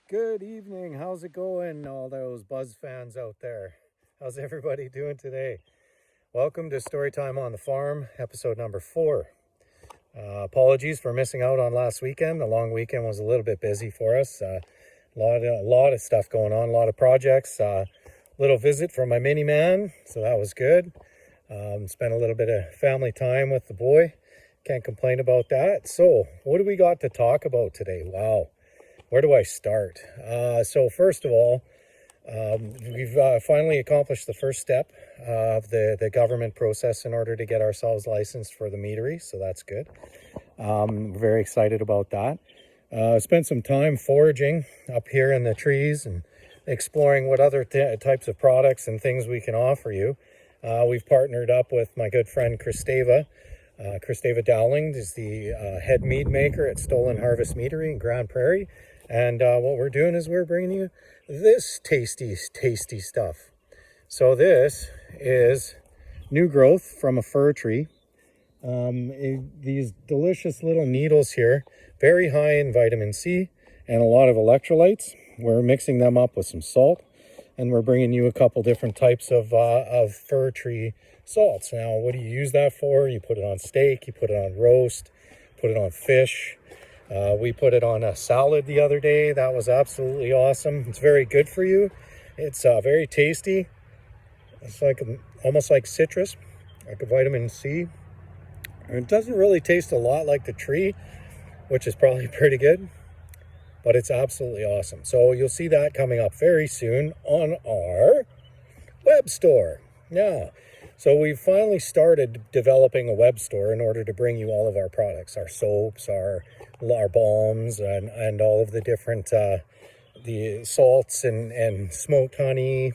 Good evening. How's it going, all those Buzz fans out there? How's everybody doing today? Welcome to Storytime on the Farm, episode number 4. Apologies for missing out on last weekend. The long weekend was a little bit busy for us. A lot of stuff going on, a lot of projects. Little visit from my mini man, so that was good. Spent a little bit of family time with the boy. Can't complain about that. So, what do we got to talk about today? Wow. Where do I start? So first of all, we've finally accomplished the first step of the government process in order to get ourselves licensed for the meadery, so that's good. Very excited about that. Spent some time foraging up here in the trees and exploring what other types of products and things we can offer you. We've partnered up with my good friend Christeva. Christeva Dowling is the head mead maker at Stolen Harvest Meadery in Grand Prairie. And what we're doing is we're bringing you this tasty stuff. So this is new growth from a fir tree. These delicious little needles here, very high in vitamin C and a lot of electrolytes. We're mixing them up with some salt, and we're bringing you a couple different types of fir tree salts. Now, what do you use that for? You put it on steak, you put it on roast, put it on fish. We put it on a salad the other day. That was absolutely awesome. It's very good for you. It's very tasty. It's like almost like citrus, like a vitamin C. And it doesn't really taste a lot like the tree, which is probably pretty good, but it's absolutely awesome. So you'll see that coming up very soon on our web store. Now, so we've finally started developing a web store in order to bring you all of our products, our soaps, our balms, and all of the different the salts and smoked honey.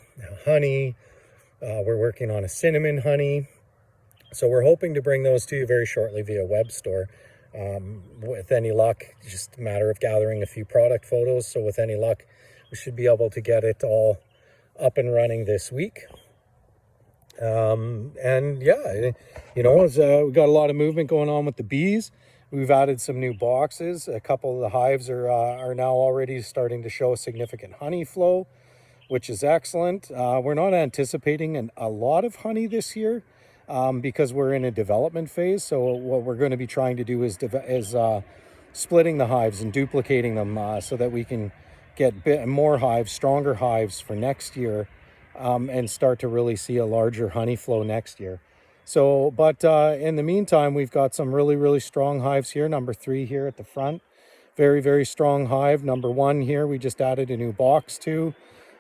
We're working on a cinnamon honey. So we're hoping to bring those to you very shortly via web store. With any luck, just a matter of gathering a few product photos. So with any luck, we should be able to get it all up and running this week. And yeah, we've got a lot of movement going on with the bees. We've added some new boxes. A couple of the hives are now already starting to show significant honey flow, which is excellent. We're not anticipating a lot of honey this year because we're in a development phase. So what we're going to be trying to do is splitting the hives and duplicating them so that we can get more hives, stronger hives for next year. And start to really see a larger honey flow next year. So, but in the meantime, we've got some really strong hives here. Number 3 here at the front, very strong hive. Number 1 here, we just added a new box to.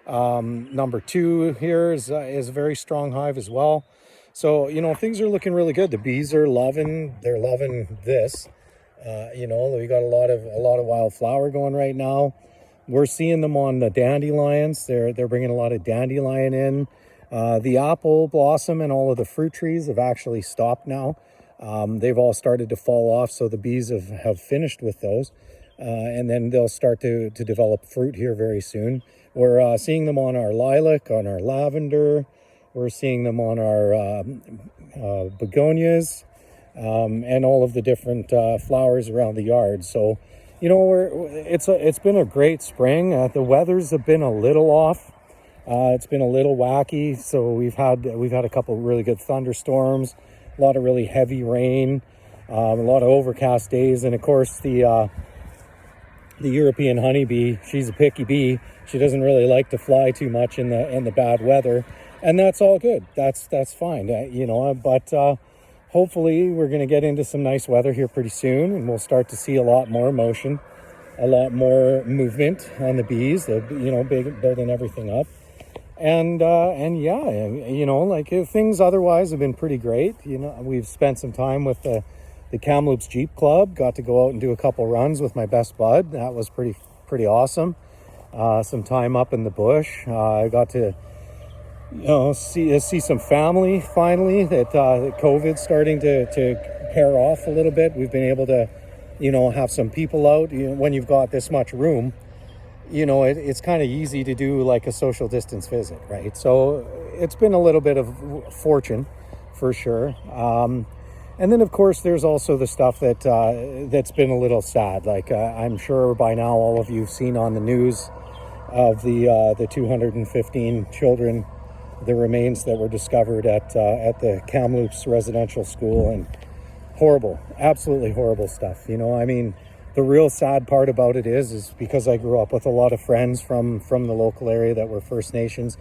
Number 2 here is a very strong hive as well. So, things are looking really good. The bees are loving this. We got a lot of wildflower going right now. We're seeing them on the dandelions. They're bringing a lot of dandelion in. The apple blossom and all of the fruit trees have actually stopped now. They've all started to fall off, so the bees have finished with those. And then they'll start to develop fruit here very soon. We're seeing them on our lilac, on our lavender. We're seeing them on our begonias and all of the different flowers around the yard. So, it's been a great spring. The weather's have been a little off. It's been a little wacky. So we've had a couple of really good thunderstorms, a lot of really heavy rain, a lot of overcast days, and of course the European honeybee. She's a picky bee. She doesn't really like to fly too much in the bad weather, and that's all good. That's fine. But. Hopefully, we're going to get into some nice weather here pretty soon, and we'll start to see a lot more motion, a lot more movement on the bees. They're, building everything up, and things otherwise have been pretty great. We've spent some time with the Kamloops Jeep Club. Got to go out and do a couple runs with my best bud. That was pretty awesome. Some time up in the bush. I got to see some family finally. That COVID's starting to pair off a little bit. We've been able to, have some people out. When you've got this much room, it's kind of easy to do like a social distance visit, right? So it's been a little bit of fortune for sure. And then, of course, there's also the stuff that that's been a little sad. Like I'm sure by now all of you have seen on the news of the 215 children, the remains that were discovered at the Kamloops residential school. And horrible, absolutely horrible stuff. You know, I mean, the real sad part about it is because I grew up with a lot of friends from the local area that were First Nations.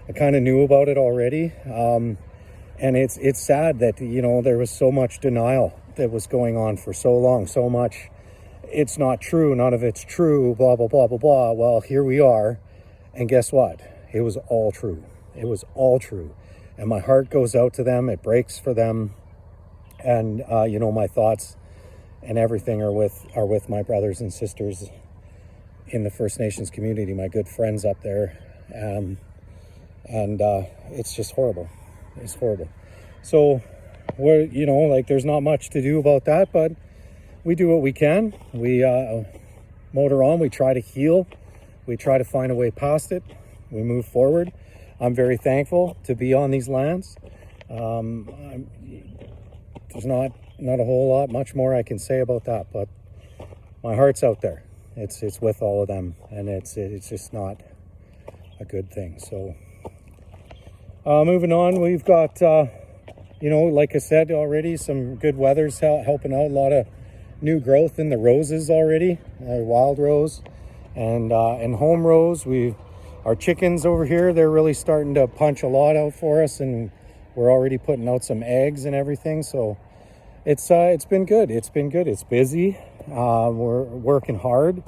I kind of knew about it already, and it's sad that, you know, there was so much denial that was going on for so long, so much. It's not true, none of it's true, blah, blah, blah, blah, blah. Well, here we are, and guess what? It was all true. It was all true. And my heart goes out to them. It breaks for them. And, you know, my thoughts and everything are with my brothers and sisters in the First Nations community, my good friends up there. And it's just horrible. It's horrible. So, we're, you know, like, there's not much to do about that, but we do what we can. We motor on. We try to heal. We try to find a way past it. We move forward. I'm very thankful to be on these lands. There's not a whole lot much more I can say about that, but my heart's out there. It's with all of them, and it's just not a good thing. So moving on, we've got you know, like I said already, some good weather's helping out. A lot of new growth in the roses already, wild rose and home rose. Our chickens over here, they're really starting to punch a lot out for us, and we're already putting out some eggs and everything. So it's been good. It's been good. It's busy. We're working hard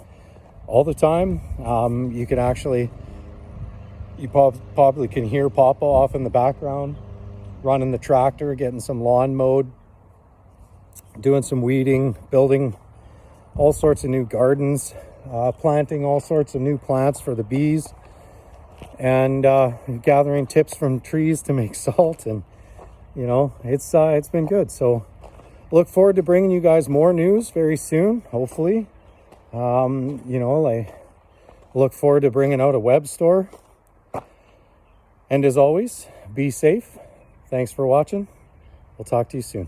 all the time. You can actually, you probably can hear Papa off in the background running the tractor, getting some lawn mowed, doing some weeding, building all sorts of new gardens, planting all sorts of new plants for the bees, and gathering tips from trees to make salt. And, you know, it's been good. So look forward to bringing you guys more news very soon, hopefully. You know, I look forward to bringing out a web store. And as always, be safe. Thanks for watching. We'll talk to you soon.